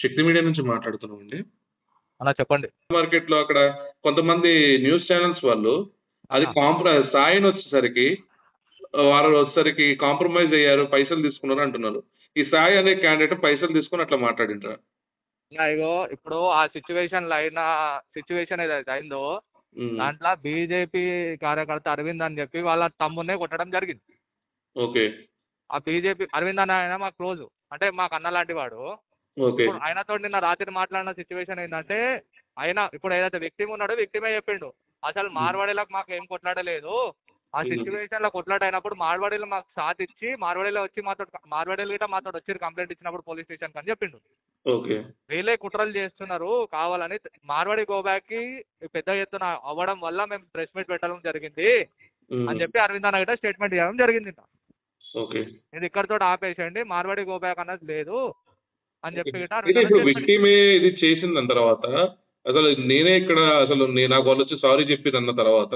శక్తి media నుంచి మాట్లాడుతున్నామండి. అన్నా చెప్పండి. మార్కెట్‌లో అక్కడ కొంతమంది న్యూస్ ఛానెల్స్ వాళ్ళు అది ఆ! సాయినొచ్చేసరికి వాళ్ళు వచ్చేసరికి కాంప్రమైజ్ అయ్యారు, పైసలు తీసుకున్నారు అంటున్నారు. ఈ సాయి అనే క్యాండిడేట్ పైసలు తీసుకొని అట్లా మాట్లాడిండ్రా? ఇగో ఇప్పుడు ఆ సిట్యుయేషన్ ఏదైతే అయిందో, హ్మ్. దాంట్లో బీజేపీ కార్యకర్త అరవింద్ అని చెప్పి వాళ్ళ తమ్ముడినే కొట్టడం జరిగింది. ఓకే. ఆ బీజేపీ అరవింద్ అన్న ఆయన మాకు క్లోజు. అంటే మాకు అన్న లాంటి వాడు. ఓకే. ఇప్పుడు ఆయనతోటి నిన్న రాత్రి మాట్లాడిన సిట్యుయేషన్ ఏందంటే, ఆయన ఇప్పుడు ఏదైతే విక్టిమ్ ఉన్నాడో విక్టిమే చెప్పిండు. అసలు హ్మ్. మార్వాడీలకు మాకు ఏం కొట్లాడలేదు. ఆ హ్మ్. సిట్యుయేషన్‌లో కొట్లాట అయినప్పుడు మార్వాడీలు మాకు సాత్ ఇచ్చి, మార్వాడీలు గిట్ట మాతోటి వచ్చిర్రు కంప్లెయింట్ ఇచ్చినప్పుడు పోలీస్ స్టేషన్‌కి అని చెప్పిండు. ఓకే. వీళ్ళే కుట్రలు చేస్తున్నారు కావాలని. మార్వాడి గో బ్యాక్‌కి పెద్ద ఎత్తున అవ్వడం వల్ల మేము ప్రెస్ మీట్ పెట్టడం జరిగింది హ్మ్. అని చెప్పి అరవింద్ అన్న గిట్ట స్టేట్మెంట్ ఇవ్వడం జరిగింది. ఓకే. ఇది ఇక్కడితోటి ఆపేసేయండి. మార్వాడి గో బ్యాక్ అన్నది లేదు అని ఓకే. చెప్పి గిట్ట అయితే అరవింద్ అన్న ఇప్పుడు స్టేట్మెంట్ ఇచ్చిండు. విక్టిమే ఇది చేసిన దాని తర్వాత అసలు నేనే ఇక్కడ అసలు నాకు వాళ్ళొచ్చి సారీ చెప్పిరన్న తర్వాత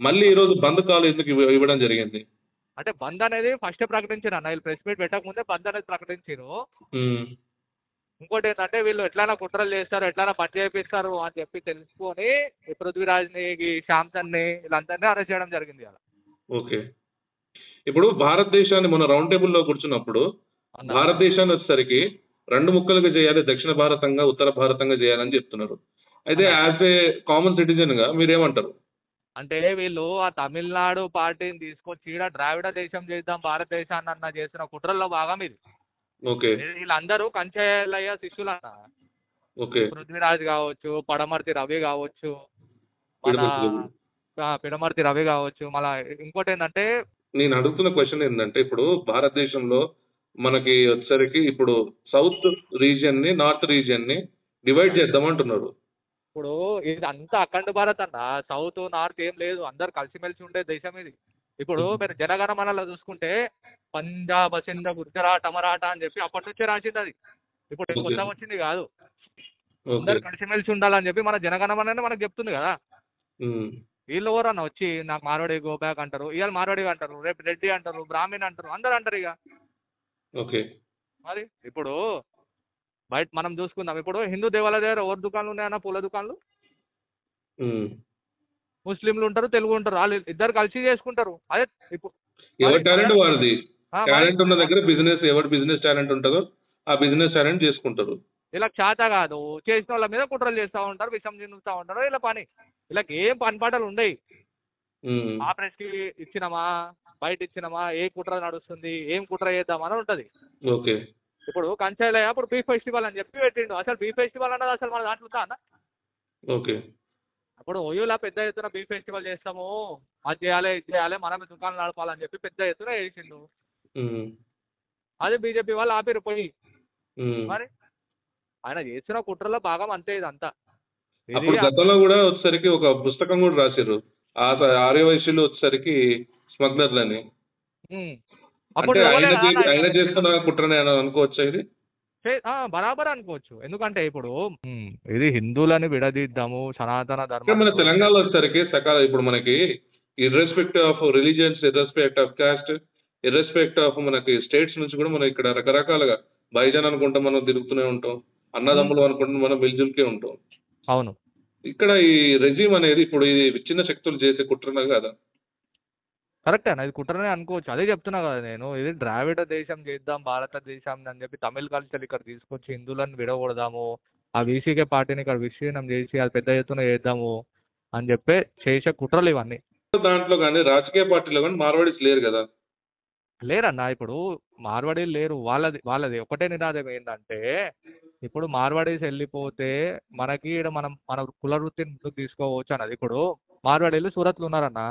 మళ్ళీ ఆ! ఈరోజు బంద్ కాల్ ఎందుకు ఇవ్వడం జరిగింది? అంటే బంద్ అనేది ఫస్టే ప్రకటించిర్రు అన్న. వీళ్ళు ప్రెస్ మీట్ పెట్టకముందే బంద్ అనేది ప్రకటించిర్రు. హ్మ్. ఇంకోటేందంటే వీళ్ళు ఎట్లైనా కుట్రలు చేస్తారు, ఎట్లైనా పని చేపిస్తారు అని చెప్పి తెలుసుకొని ఈ పృథ్వీరాజ్‌ని, ఈ శాంసన్‌ని వీళ్ళందరిని అరెస్ట్ చేయడం జరిగింది ఇయాల. ఓకే. ఇప్పుడు భారతదేశాన్ని మొన్న రౌండ్ టేబుల్‌లో కూర్చున్నప్పుడు, అన్న. భారతదేశాన్ని వచ్చేసరికి 2 ముక్కలుగా చేయాలి. దక్షిణ భారతంగా, ఉత్తర భారతంగా చేయాలని చెప్తున్నారు. అయితే అన్న యాస్ ఏ కామన్ సిటిజన్‌గా మీరేమంటారు? అంటే వీళ్ళు ఆ తమిళనాడు పార్టీని తీసుకొచ్చి ఈడ ద్రావిడ దేశం చేద్దాం భారతదేశాన్ని అన్న చేసిన కుట్రల్లో భాగం ఇది. ఓకే. వీళ్ళందరూ కంచెలయ్య శిష్యులన్న. ఓకే. పృథ్వీరాజ్ కావచ్చు, పడమర్తి రవి కావచ్చు, మన పిడుగులు పిడుగులు. పిడమర్తి రవి కావచ్చు. మళ్ళా ఇంకోటేందంటే నేను అడుగుతున్న క్వెషన్ ఏంటంటే, ఇప్పుడు భారతదేశంలో మనకి వచ్చేసరికి ఇప్పుడు సౌత్ రీజియన్‌ని, నార్త్ రీజియన్‌ని అన్న డివైడ్ చేద్దామంటున్నారు. ఇప్పుడు ఇది అంతా అఖండ భారత్ అన్న. సౌత్, నార్త్ ఏం లేదు. అందరు కలిసిమెలిసి ఉండే దేశం ఇది. ఇప్పుడు హుహు. మీరు జనగణమనలో చూసుకుంటే పంజాబ్, సింధ్, గుజరాత్, మరాఠా అని చెప్పి అప్పటి నుంచే రాసింది అది. ఇప్పుడు ఏం ఓకే. కొత్తగా వచ్చింది కాదు. ఓకే. అందరు కలిసిమెలిసి ఉండాలని చెప్పి మన జనగణమననే మనకు చెప్తుంది కదా. హ్మ్. వీళ్ళు ఎవరన్నా వచ్చి నాకు మార్వాడి గో బ్యాక్ అంటారు. ఇవాళ మార్వాడి అంటారు. రేపు రెడ్డి అంటారు. బ్రాహ్మణ్ అంటారు. అందరూ అంటారు ఇక. ఓకే. మరి ఇప్పుడు బయట మనం చూసుకుందాం. ఇప్పుడు హిందూ దేవాలయ దగ్గర ఎవరి దుకాణాలు ఉన్నాయన్న పూల దుకాణాలు? హ్మ్. ముస్లింలు ఉంటారు, తెలుగు ఉంటారు. వాళ్ళు ఇద్దరు కలిసి చేసుకుంటారు. అదే ఇప్పుడు మరి ఎవరి టాలెంట్ వారిది. మరి టాలెంట్ ఉన్న దగ్గర బిజినెస్ ఎవరి బిజినెస్ టాలెంట్ ఉంటదో, ఆ బిజినెస్ టాలెంట్ చేసుకుంటారు. వీళ్ళకి చేత కాదు. చేసినోళ్ళ మీద కుట్రలు చేస్తా ఉంటారు. విషం చిమ్ముతా ఉంటారు. వీళ్ళ పని. వీళ్ళకి ఏం పని పాటలు ఉండయి. హ్మ్. ఆ ప్రెస్‌కి ఇచ్చినమా, బయట ఇచ్చినమా, ఏ కుట్ర నడుస్తుంది, ఏం కుట్ర చేద్దామని ఉంటది. ఓకే. ఇప్పుడు కంచైలయ్య ఇప్పుడు బీఫ్ ఫెస్టివల్ అని చెప్పి పెట్టిండు. అసలు బీఫ్ ఫెస్టివల్ అన్నది అసలు మన దాంట్లో ఉందా అన్న? ఓకే. అప్పుడు ఒయూలా పెద్ద ఎత్తున బీఫ్ ఫెస్టివల్ చేస్తాము. అది చేయాలి, ఇది చేయాలి, మనమే దుకాణాలు నడపాలని చెప్పి పెద్ద ఎత్తున చేసిండు. హ్మ్. అది బీజేపీ వాళ్ళు ఆపిర్రు పోయి. హ్మ్. మరి ఆయన చేసిన కుట్రలో భాగం అంతే ఇదంతా. ఇది అప్పుడు గతంలో గూడా వచ్చేసరికి ఒక పుస్తకం గూడా రాసిర్రు. ఆర్యవైశ్యులు వచ్చేసరికి స్మగ్లర్‌లని. హ్మ్. అంటే అప్పుడు ఎవలే కదా అన్న ఆయన ఇక చేస్తున్న కుట్రనే అని అనుకోవచ్చా ఇది? బరాబర్ అనుకోవచ్చు. ఎందుకంటే ఇప్పుడు ఇది హిందువులని విడదీద్దాము, సనాతన ఇక్కడ మన ధర్మాన్ని తెలంగాణలో వచ్చేసరికి ఇప్పుడు మనకి irrespective of religions, irrespective of caste, irrespective of మనకి స్టేట్స్ నుంచి గూడా మనం ఇక్కడ రకరకాలుగా బైజాన్ అనుకుంటా మనం తిరుగుతూనే ఉంటాం. హ్మ్. అన్నదమ్ములు అనుకుంటూ మనం మిల్-జుల్కే ఉంటాం. అవును. ఇక్కడ ఈ రెజిమ్ అనేది ఇప్పుడు ఇది చిన్న శక్తులు చేసే కుట్రనా కాదా? కరెక్టే అన్న. ఇది కుట్రనే అనుకోవచ్చు. అదే చెప్తున్నా కదా నేను. ఇది ద్రావిడ దేశం చేద్దాం భారతదేశం అని చెప్పి తమిళ్ కల్చర్ ఇక్కడ తీసుకొచ్చి హిందువులను విడగొడదాము. ఆ వీసీకే పార్టీని ఇక్కడ విచ్ఛిన్నం చేసి అది పెద్ద ఎత్తున చేద్దాము అని చెప్పి చేసే కుట్రలు ఇవన్నీ. దాంట్లో గాని రాజకీయ పార్టీలో గాని మార్వాడీస్ లేరు గదా! లేరన్న ఇప్పుడు మార్వాడీలు లేరు. వాళ్ళది వాళ్ళది ఒకటే నినాదం ఏందంటే, ఇప్పుడు మార్వాడీస్ వెళ్ళిపోతే మనకి ఈడ మన కుల వృత్తిని ముందుకు తీసుకోవచ్చు అన్నది. ఇప్పుడు మార్వాడీలు సూరత్‌లో ఉన్నారన్న.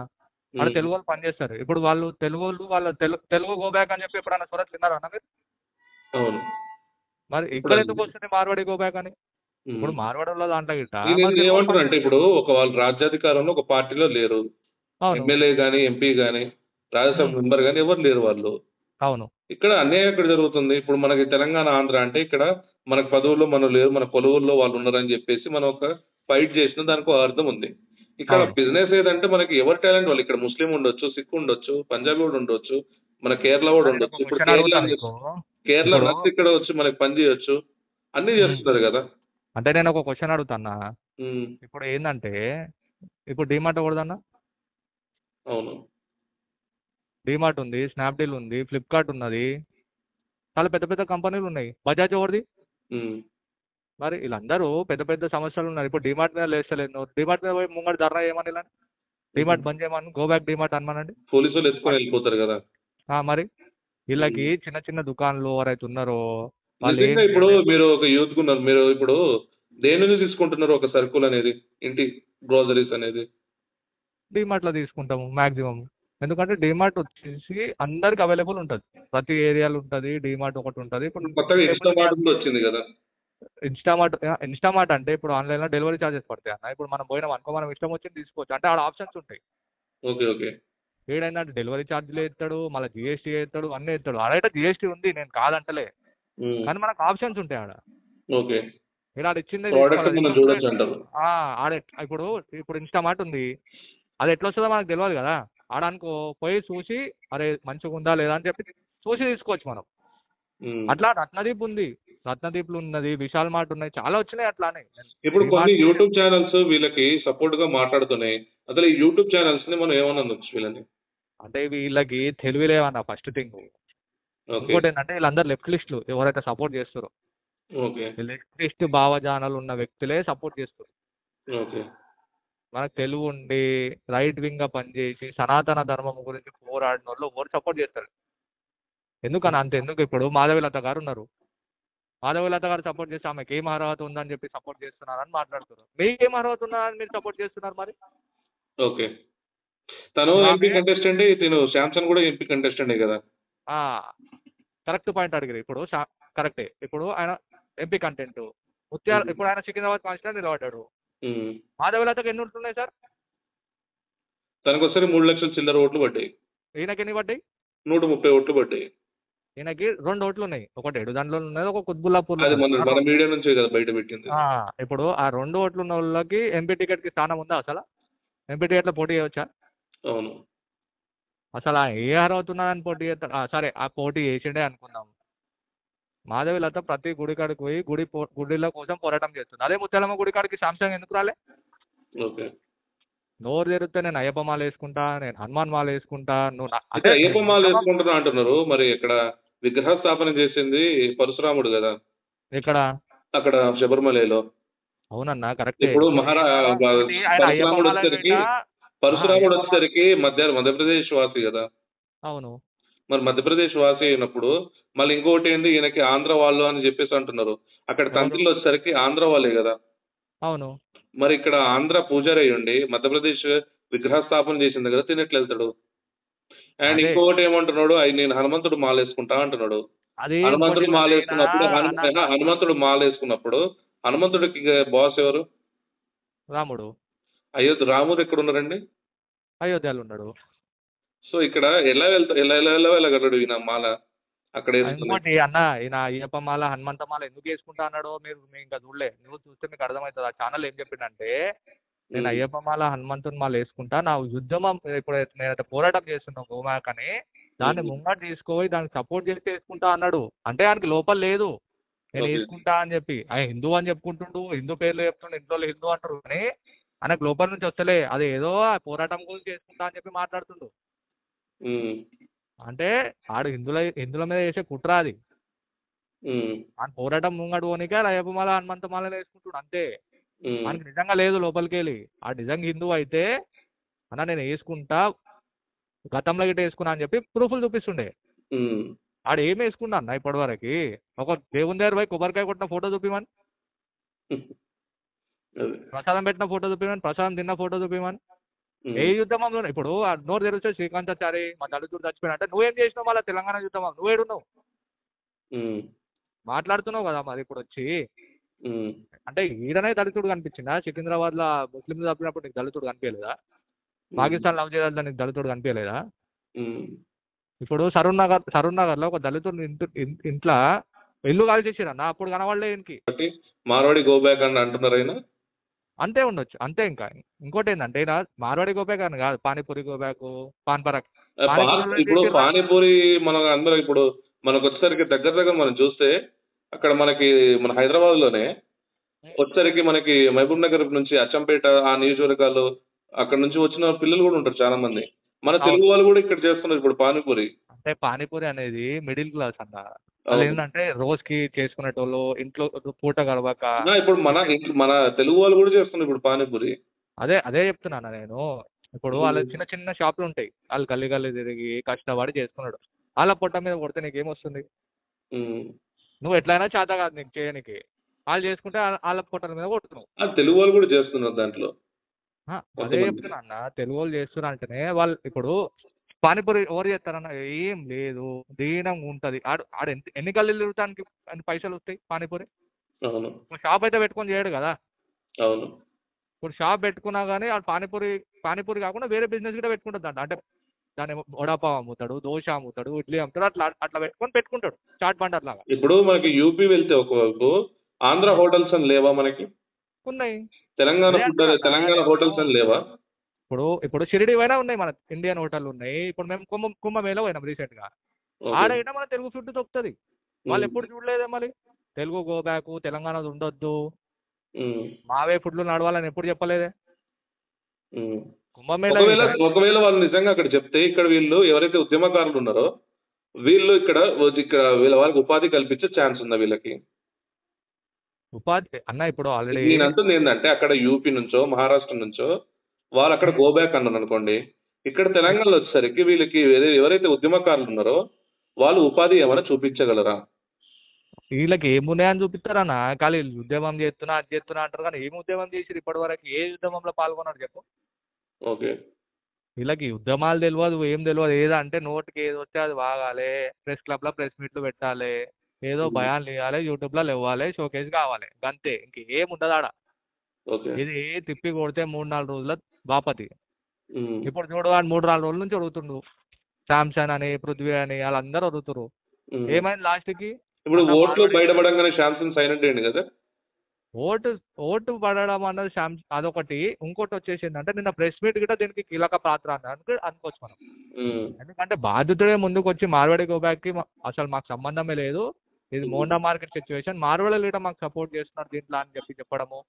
ఆడ హ్మ్. తెలుగోళ్ళు పనిచేస్తారు. ఇప్పుడు వాళ్ళు తెలుగోళ్ళు వాళ్ళ తెలుగు గో బ్యాక్ అని చెప్పి ఎప్పుడన్నా సూరత్‌లో విన్నారా అన్న మీరు? అవును. మరి ఇక్కడ ఇప్పుడది ఎందుకు వస్తుంది మార్వాడి గో బ్యాక్ అని? ఇప్పుడు హ్మ్. మార్వాడోళ్ళ దాంట్లో గిట్ట మన నేను తెలుగోళ్ళు ఏమంటున్నానంటే పనిచేస్తారు. ఇప్పుడు వాళ్ళు రాజ్యాధికారంలో ఒక పార్టీలో లేరు. అవును. ఎమ్మెల్యే గాని, ఎంపీ గాని, రాజ్యసభ హ్మ్. మెంబర్ గాని ఎవరు లేరు వాళ్ళు. అవును. ఇక్కడ అన్యాయం ఎక్కడ జరుగుతుంది? ఇప్పుడు మనకి తెలంగాణ, ఆంధ్ర అంటే ఇక్కడ మనకు పదవుల్లో మనం లేరు. మన కొలువుల్లో వాళ్ళున్నారని జెప్పేసి మనం ఒక ఫైట్ చేసినా దానికో అర్థం ఉంది. ఇక్కడ అవును. బిజినెస్ ఏదంటే మనకి ఎవరి టాలెంట్ వాళ్ళు. ఇక్కడ ముస్లిం ఉండొచ్చు, సిక్ ఉండొచ్చు, పంజాబీ వాడు ఉండొచ్చు, మన కేరళ వాడు అన్న నేను ఉండొచ్చు. ఒక ఇప్పుడు క్వెషన్ కేరళ అడుగుతా అని నీకు. కేరళ ఇప్పుడు నర్స్ ఇక్కడ వచ్చి మనకి పని జేయొచ్చు. అన్నీ హ్మ్. చేస్తున్నారు కదా. అంటే నేను ఒక క్వశ్చన్ అడుగుతాన్నా. ఉమ్, ఇప్పుడు ఏంటంటే ఇప్పుడు డీమార్ట్ ఎవరిదన్నా? అవును. డీమార్ట్ ఉంది, స్నాప్డీల్ ఉంది, ఫ్లిప్కార్ట్ ఉన్నది. చాలా పెద్ద పెద్ద కంపెనీలు ఉన్నాయి. బజాజ్ ఎవరిది? ఉమ్, మరి వీళ్ళందరూ పెద్ద పెద్ద సమస్యలు ఉన్నారు. ఇప్పుడు డీమార్ట్ మీద లేస్తలేదు. నువ్వు డీమార్ట్ మీద పోయి ముంగట ధర్నా చేయమని ఇలా ఉమ్. డీమార్ట్ బంద్ చేయమని, గో బ్యాక్ డీమార్ట్ అనమనండి. పోలీసు వాళ్ళు ఎత్తుకొని వెళ్ళిపోతారు కదా. మరి ఉమ్. వీళ్ళకి చిన్న చిన్న దుకాణాలు ఎవరైతే ఉన్నారో వాళ్ళు ఏం నిజంగా ఇప్పుడు చేయలేదు. మీరు ఒక యూత్ ఉన్నారు, మీరు ఇప్పుడు దేని నుంచి తీసుకుంటున్నారు ఒక సర్కుల్ అనేది, ఇంటి గ్రోసరీస్ అనేది? డీమార్ట్లో తీసుకుంటాము మ్యాక్సిమం. ఎందుకంటే డీమార్ట్ వచ్చేసి అందరికి అవైలబుల్ ఉంటుంది. ప్రతి ఏరియాలో ఉంటుంది. డీమార్ట్ ఒకటి ఉంటుంది. ఇప్పుడు కొత్తగా లేకపోతే మీ ఇన్స్టామార్ట్ కూడా వచ్చింది కదా. ఇన్స్టామార్ట్ అంటే ఇప్పుడు ఆన్లైన్లో డెలివరీ ఛార్జెస్ పడతాయి అన్న. ఇప్పుడు మనం పోయినాం అనుకో, మనం ఇష్టం వచ్చింది తీసుకోవచ్చు. అంటే ఆడ ఆప్షన్స్ ఉంటాయి. Okay, okay. ఏడైందంటే డెలివరీ ఛార్జ్లు ఎత్తాడు, మళ్ళీ జీఎస్టీ ఎత్తాడు, అన్నీ ఎత్తాడు. ఆడైతే జీఎస్టీ ఉంది, నేను కాదంటలే. ఉమ్, కానీ మనకు ఆప్షన్స్ ఉంటాయి ఆడ. ఓకే. ఈడ ఆడ ఇచ్చిందే ప్రోడక్ట్ తీసుకోవాలి. మనం ఎట్లా చూడొచ్చు వస్తుందో అంటారు. ఆడ ఇప్పుడు ఇప్పుడు ఇన్స్టామార్ట్ ఉంది. అది ఎట్లా వస్తుందో మనకు తెలియదు కదా. ఆడ అనుకో పోయి చూసి అరే మంచిగా ఉందా లేదా అని చెప్పి చూసి తీసుకోవచ్చు మనం. ఉమ్. అట్లా రత్నదీప్ ఉంది, రత్నదీప్లు ఉన్నది, విశాల్ మార్ట్ ఉన్నాయి, చాలా వచ్చినాయి అట్లానే. ఇప్పుడు కొన్ని డిమార్ట్ యూట్యూబ్ ఛానల్స్ వీళ్ళకి సపోర్ట్ గా మాట్లాడుతున్నాయి. అసలు ఈ యూట్యూబ్ ఛానల్స్ ని మనం ఏమన్నా అనొచ్చు వీళ్ళని? అంటే వీళ్ళకి తెలివి లేవన్న ఫస్ట్ థింగ్. ఓకే, ఇంకోటి ఏంటంటే వీళ్ళందరూ లెఫ్ట్ లిస్టులు ఎవరైతే సపోర్ట్ చేస్తారో, ఓకే, లెఫ్ట్ లిస్ట్ భావజానాలు ఉన్న వ్యక్తులే సపోర్ట్ చేస్తారు. ఓకే. మనకు తెలివి ఉండి రైట్ వింగ్గా పనిచేసి సనాతన ధర్మం గురించి పోరాడిన వాళ్ళు ఎవరు సపోర్ట్ చేస్తారు? ఎందుకని అంత ఎందుకు? ఇప్పుడు మాధవీలత గారు ఉన్నారు. మాధవీలత గారు సపోర్ట్ చేస్తే ఆమెకి ఏం అర్హత ఉందని చెప్పి సపోర్ట్ చేస్తున్నారని మాట్లాడుతున్నారు. మీకేం అర్హత ఉన్నదని మీరు సపోర్ట్ చేస్తున్నారు మరి? ఓకే. తను ఇప్పుడు ఎంపీ ఆమె కంటెస్టెంట్, తిను శాంసన్ కూడా ఎంపీ కంటెస్టెంటే కదా. కరెక్ట్ పాయింట్ అడిగారు. ఇప్పుడు కరెక్టే. ఇప్పుడు ఆయన ఎంపీ కంటెంట్ ముత్యాల, ఉమ్, ఇప్పుడు ఆయన సికింద్రాబాద్ కాన్స్టిట్యూన్సీ నిలబడ్డాడు. ఉమ్. మాధవీలతకు ఎన్ని ఉంటున్నాయి సార్? తనకు ఒకసారి 3 లక్షల చిల్లర ఓట్లు పడ్డాయి. ఈయనకి ఎన్ని పడ్డాయి? 130 ఓట్లు పడ్డాయి. ఈయనకి 2 ఓట్లు ఉన్నాయి. ఒకటి ఎడుదండలో ఉన్నది, ఒక కుత్బుల్లాపూర్లో అది ఉన్నది. మన మన మీడియా నుంచే కదా బయట పెట్టింది. ఇప్పుడు ఆ 2 ఓట్లు ఉన్న వాళ్ళకి ఎంపీ టికెట్కి స్థానం ఉందా అసలు? ఎంపీ టికెట్లో పోటీ చేయవచ్చా? అవును. అసలు ఆ ఏ అర్హత ఉన్నదని పోటీ చేస్తాడు? సరే ఆ పోటీ చేసిండే అనుకుందాం. మాధవీలత ప్రతి గుడి కాడికి పోయి గుడిల కోసం పోరాటం చేస్తుంది. అదే ముత్యాలమ్మ గుడి కాడికి సామ్సంగ్ ఎందుకు రాలే? ఓకే. నోరు తెరిస్తే నేను అయ్యప్ప మాల వేసుకుంటా, నేను హనుమాన్ మాల వేసుకుంటా, నువ్వు అయితే అంటే అయ్యప్ప మాల ఉద్యమం వేసుకుంటున్నా అంటున్నారు. మరి ఇక్కడ విగ్రహ స్థాపన చేసింది పరశురాముడు కదా, ఇక్కడ. అక్కడ శబరిమలలో. అవునన్నా కరెక్టే. ఇప్పుడు ఇంకోటి ఆయన అయ్యప్ప పరశురాముడు మాల వచ్చేసరికి మీద పరశురాముడు అయ్యప్ప మాల. వచ్చేసరికి మధ్యప్రదేశ్ వాసి కదా. అవును. మరి మధ్యప్రదేశ్ వాసి అయినప్పుడు మళ్ళీ ఇంకోటి ఏంది, ఈయనకి ఆంధ్ర వాళ్ళు అని చెప్పేసి అంటున్నారు. అక్కడ ఎవరు? తండ్రిలో వచ్చేసరికి ఆంధ్ర వాళ్ళే కదా. అవును. మరి ఇక్కడ ఆంధ్ర పూజారి అయ్యి ఉండి మధ్యప్రదేశ్ విగ్రహ స్థాపన చేసింది కదా, తినట్లు వెళ్తాడు. అండ్ అదే ఇంకొకటి ఏమంటున్నాడు, నేను హనుమంతుడు మాలేసుకుంటా అంటున్నాడు. అది ఇంకోటి హనుమంతుడు ఏంటంటే ఈయన మాలేసుకున్నప్పుడు అన్న హనుమంతుడు మాలేసుకున్నప్పుడు హనుమంతుడికి బాస్ ఎవరు? రాముడు రాముడు ఎక్కడ ఉన్నారండి? అయోధ్యలో ఉన్నాడు. సో ఇక్కడ ఎలా వెళ్ళగలడు ఈయన మాల అక్కడ వేసుకుని? ఇంకోటి అన్న, ఈయన అయ్యప్ప మాల హనుమంత మాల ఎందుకు వేసుకుంటా అన్నాడో మీరు ఇంకా చూడలే. నువ్వు చూస్తే మీకు అర్థమవుతుంది. ఆ ఛానల్ ఏం చెప్పిండంటే, నేను ఉమ్, అయ్యప్ప మాల హనుమంతుని మాల వేసుకుంటా, నా ఉద్యమం ఇప్పుడు నేనైతే పోరాటం చేస్తున్నాను గోమాకని, దాన్ని ఉమ్, ముంగట తీసుకుపోయి దానికి సపోర్ట్ చేసి వేసుకుంటా అన్నాడు. అంటే ఆయనకి లోపల లేదు నేను ఓకే. వేసుకుంటా అని చెప్పి. ఆయన హిందూ అని చెప్పుకుంటుండు, హిందూ పేర్లు చెప్తుండు, ఇంట్లో హిందూ అంటారు కానీ ఆయనకు లోపల నుంచి వస్తలే. అది ఏదో ఆ పోరాటం గురించి చేసుకుంటా అని చెప్పి మాట్లాడుతుండు. ఉమ్, అంటే ఆడు హిందువుల మీద చేసే కుట్ర అది. ఉమ్, ఆయన పోరాటం ముంగడు పోనీకే అయ్యప్ప మాల హనుమంత మాలని వేసుకుంటుడు అంతే. ఉమ్, ఆయనకి నిజంగా లేదు లోపలికి వెళ్ళి. ఆ నిజంగా హిందువు అయితే అన్న నేను వేసుకుంటా, గతంలో గిట్ట వేసుకున్నా అని చెప్పి ప్రూఫ్లు చూపిస్తుండే. ఉమ్. ఆడు ఏం వేసుకున్నా అన్న ఇప్పటివరకు? ఒక దేవుని దగ్గర పోయి కొబ్బరికాయ కొట్టిన ఫోటో చూపిమని, అదే. ప్రసాదం పెట్టిన ఫోటో చూపిమని, ప్రసాదం తిన్న ఫోటో చూపిమని. ఏ ఉమ్, యుద్ధంలో ఇప్పుడు ఆ నోరు తెరిస్తే శ్రీకాంతాచారి మా దళితుడు చచ్చిపోయినా అంటే నువ్వేం చేసినావు? మళ్ళీ తెలంగాణ యుద్ధం నువ్వేడున్నావు? ఉమ్, మాట్లాడుతున్నావు కదా మరి ఇప్పుడు వచ్చి. ఉమ్, అంటే ఈడనే దళితుడు కనిపించిందా? సికింద్రాబాద్లో ముస్లింలు తప్పినప్పుడు నీకు దళితుడు కనిపించలేదా? ఉమ్, పాకిస్తాన్ లవ్ చేయాలంటే నీకు దళితుడు కనిపించలేదా? ఉమ్. ఇప్పుడు సరూర్ నగర్లో ఒక దళితుడు ఇంట్లో ఇల్లు కాల్చేసిరన్న, అప్పుడు కనబడలే ఈయనకి. మార్వాడి గో బ్యాక్ అని అంటున్నారు ఆయన. అంతే ఉండొచ్చు అంతే. ఇంకా ఇంకోటి ఏంటంటే ఈయన మార్వాడి గోబ్యాక్ అని కాదు, పానీపూరి గోబ్యాక్, పాన్ పరాక్. పానీపూరిలో ఏం ఇప్పుడు చేసిర్రా? పానీపూరి మనం అందరం ఇప్పుడు మనకు వచ్చేసరికి దగ్గర మనం చూస్తే అక్కడ మనకి మన హైదరాబాద్‌లోనే వచ్చేసరికి మనకి మహబూబ్ నగర్ నుంచి అచ్చంపేట ఆ నియోజకవర్గాలు అక్కడి నుంచి వచ్చిన పిల్లలు గూడా ఉంటారు చాలా మంది. మన అవును. తెలుగు వాళ్ళు గూడా ఇక్కడ చేస్తున్నారు ఇప్పుడు పానీపూరి. అంటే పానీపూరి అనేది మిడిల్ క్లాస్ అన్న. అవును. ఆళ్ళేందంటే రోజుకి చేసుకునేటోళ్ళు, ఇంట్లో పూట గడవక ఆ! ఇప్పుడు టిఫిన్ మన తెలుగు వాళ్ళు గూడా చేస్తున్నారు ఇప్పుడు పానీపూరి. అదే చెప్తున్నా అన్న నేను. ఇప్పుడు హ్మ్. వాళ్ళకి చిన్న చిన్న షాపులుంటాయి. ఆళ్ళు గల్లీ గల్లీ తిరిగి కష్టపడి చేసుకున్నాడు. ఆళ్ళ పొట్ట మీద కొడితే నీకేమొస్తుంది? హ్మ్. నువ్వు ఎట్లైనా చేత కాదు నీకు చేయనీకి. ఆళ్ళు చేసుకుంటే ఆళ్ళ పొట్టల మీద కొడుతున్నావు. ఆ! తెలుగు వాళ్ళు గూడా చేస్తున్నారు దాంట్లో ఆ! అదే కొంతమంది. చెప్తున్నా అన్న. తెలుగోళ్ళు చేస్తుర్రంటేనే వాళ్ళు ఇప్పుడు పానీపూరి ఎవరు చేత్తరన్న? ఏం లేదు. దీనంగుంటది. ఆడు ఎన్ని గల్లీలు తిరుగుతానికి అన్ని పైసలొస్తాయి పానీపూరి? అవును. ఇప్పుడు షాప్ అయితే పెట్టుకొని చేయడు గదా! అవును. ఇప్పుడు షాప్ పెట్టుకున్నా గానీ ఆడు పానీపూరి కాకుండా వేరే బిజినెస్ కూడా పెట్టుకుంటాడంట. అంటే దాన్నేమో వడాపావ్ అమ్ముతాడు, దోస అమ్ముతాడు, ఇడ్లీ అమ్ముతాడు. అట్లా పెట్టుకుంటాడు. చాట్ బండర్‌లాగా. ఇప్పుడు మనకి యూపీ వెళ్తే ఒకవైపు ఆంధ్ర హ్మ్. హోటల్స్ అని లేవా మనకి? ఉన్నాయి. తెలంగాణ అదే ఫుడ్ అంటున్నా అదే అన్న తెలంగాణ నేను. హోటల్స్ అని లేవా? ఇప్పుడు షిరిడీ పోయినా ఉన్నాయి మన ఇండియన్ హోటళ్ళున్నాయి. ఇప్పుడు మేము కుంభమేళా పోయినాం రీసెంట్‌గా. ఓకే. ఆడ గిట్ట మన తెలుగు ఫుడ్ దొరుకుతది. హ్మ్. వాళ్ళెప్పుడు చూడలేదే మరి. తెలుగు గో బ్యాకు, తెలంగాణది ఉండొద్దు. హ్మ్. మావే ఫుడ్‌లు నడవాలని ఎప్పుడు చెప్పలేదే. హ్మ్. కుంభమేళా ఒకవేళ ఈసారి ఒకవేళ వాళ్ళు నిజంగా అక్కడ చెప్తే ఇక్కడ వీళ్ళు ఎవరైతే ఉద్యమకారులు ఉన్నారో వీళ్ళు ఇక్కడ వీళ్ళ వాళ్ళకి ఉపాధి కల్పించే ఛాన్స్ ఉందా వీళ్ళకి? ఉపాధి అన్న ఇప్పుడు ఆల్రెడీ నేనంటుందేందంటే అక్కడ యూపీ నుంచో, మహారాష్ట్ర నుంచో వాళ్ళక్కడ హ్మ్. గో బ్యాక్ అన్నారనుకోండి. ఇక్కడ తెలంగాణలో వచ్చేసరికి వీళ్ళకి ఎవరైతే ఉద్యమకారులు ఉన్నారో వాళ్ళు ఉపాధి ఏమైనా చూపించగలరా? వీళ్ళకి ఏమున్నాయని చూపిస్తారన్న. ఖాళీ ఉద్యమం చేస్తున్నా, అది చేస్తున్నా అంటారు కానీ ఏం ఉద్యమం చేసిర్రు ఇప్పటివరకు? ఏ ఉద్యమంలో పాల్గొన్నారు చెప్పు? ఓకే. వీళ్ళకి ఉద్యమాలు తెలవదు, ఏం తెలవదు. ఏదంటే నోటికి ఏదొస్తే అది వాగాలే. ప్రెస్ క్లబ్‌లో ప్రెస్ మీట్లు పెట్టాలే. ఏదో హ్మ్. బయాన్లు ఇయ్యాలే, యూట్యూబ్‌లో లెవ్వాలే, షోకేస్ కావాలే. గంతే. ఇంకేముండదాడ. ఓకే. ఇది తిప్పి కొడితే 3, 4 రోజుల బాపతి. హ్మ్. ఇప్పుడు చూడు వాడు 3, 4 రోజుల నుంచి ఒరుగుతుండు. శాంసన్ అని, పృథ్వీ అని ఆళ్ళందరూ ఒరుగుతుర్రు. హ్మ్. ఏమైంది లాస్ట్‌కి? ఇప్పుడు అన్న ఓట్లు మార్వాడి బయటపడంగానే శాంసంగ్ సైలెంట్ అయ్యిండు గదా! ఓటు ఓటు పడడం అన్నది అదొకటి. ఇంకోటొచ్చేసిందంటే నిన్న ప్రెస్ మీట్ గిట్ట దీనికి కీలక పాత్ర అన్నట్టు అనుకోవచ్చు మనం. హ్మ్. ఎందుకంటే బాధితుడే ముందుకొచ్చి మార్వాడి గో బ్యాక్‌కి అసలు మాకు సంబంధమే లేదు. ఇది హ్మ్. Monda market situation. మార్వాడీలు గిట్ట మాకు సపోర్ట్ చేస్తున్నారు దీంట్లో అని చెప్పడము.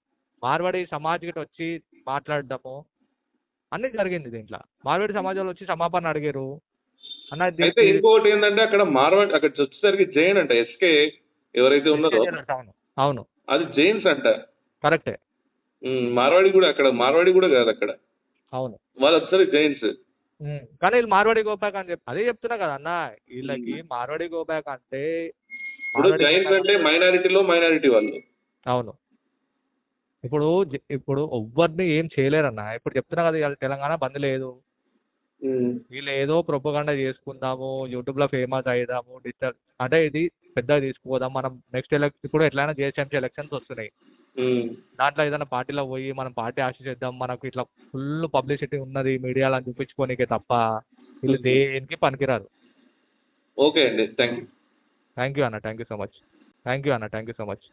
మార్వాడి సమాజ్ గిట్ట వచ్చి మాట్లాడడము. అన్నీ జరిగింది దీంట్లో. మార్వాడి సమాజంలో వచ్చి క్షమాపణ అడిగిర్రు. అన్న అయితే దీనికి ఇంకోటేందంటే అక్కడ అక్కడొచ్చేసరికి జైన్ అంట. ఎవరైతే ఎస్‌కే ఉన్నారో జ్యువెలర్స్ అవును. అవును. అది జైన్స్ అంట. కరెక్టే. హ్మ్. మార్వాడి గూడా గాదక్కడ. అవును. వాళ్ళొచ్చేసరికి జైన్స్. కానీ ఈళ్ళు మార్వాడి గో బ్యాక్ అని అదే చెప్తున్నా కదన్నా! ఈళ్ళకి హ్మ్. మార్వాడి గో బ్యాక్ అంటే ఇప్పుడు మార్వాడి గో జైన్స్ బ్యాక్ అంటే అంటే మైనారిటీలో మైనారిటీ వాళ్ళు. అవును. ఇప్పుడు ఎవ్వరిని ఏం చేయలేరన్న. ఇప్పుడు చెప్తున్నా కదా! ఇయాల తెలంగాణ బంద్ లేదు. హ్మ్. వీళ్ళేదో ప్రొపగండా చేసుకుందాము, యూట్యూబ్‌లో ఫేమస్ అయిదాము, అంటే ఇది పెద్దగా తీసుకుపోదాం. మనం ఇప్పుడు ఎట్లైనా జీహెచ్ఎంసీ ఎలక్షన్స్ వస్తున్నాయి. హ్మ్. దాంట్లో ఏదైనా పార్టీలోకి పోయి మనం పార్టీ చేద్దాం. మనకు ఇట్లా ఫుల్ పబ్లిసిటీ ఉన్నది మీడియాలో అని చూపించుకోనీకే తప్ప వీళ్ళు హుహు. దేనికి పనికిరారు. ఓకే అండి. Thank you. థాంక్ యూ అన్న. Thank you so much. Thank you అన్న. Thank you so much.